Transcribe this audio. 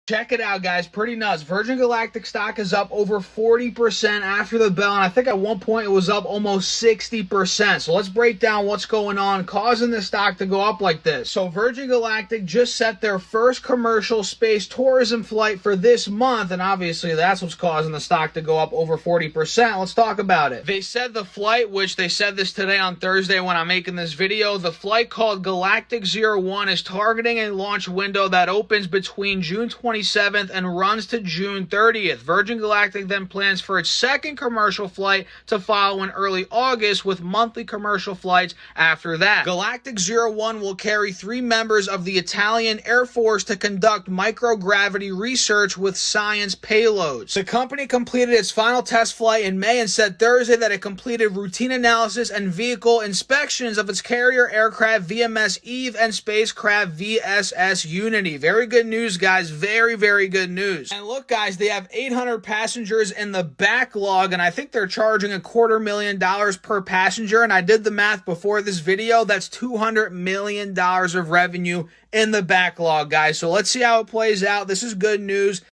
Check it out, guys. Pretty nuts. Virgin Galactic stock is up over 40% after the bell, and I think at one point it was up almost 60%. So let's break down what's going on causing the stock to go up like this. So Virgin Galactic just set their first commercial space tourism flight for this month, and obviously that's what's causing the stock to go up over 40%. Let's talk about it. They said the flight, which they said this today on Thursday when I'm making this video, the flight called Galactic 01 is targeting a launch window that opens between June 27th and runs to June 30th. Virgin Galactic then plans for its second commercial flight to follow in early August, with monthly commercial flights after that. Galactic 01 will carry 3 members of the Italian Air Force to conduct microgravity research with science payloads. The company completed its final test flight in May and said Thursday that it completed routine analysis and vehicle inspections of its carrier aircraft VMS Eve and spacecraft VSS Unity. Very good news, guys. Very good news. And look, guys, they have 800 passengers in the backlog, and I think they're charging $250,000 per passenger. And I did the math before this video. That's $200 million of revenue in the backlog, guys. So let's see how it plays out. This is good news.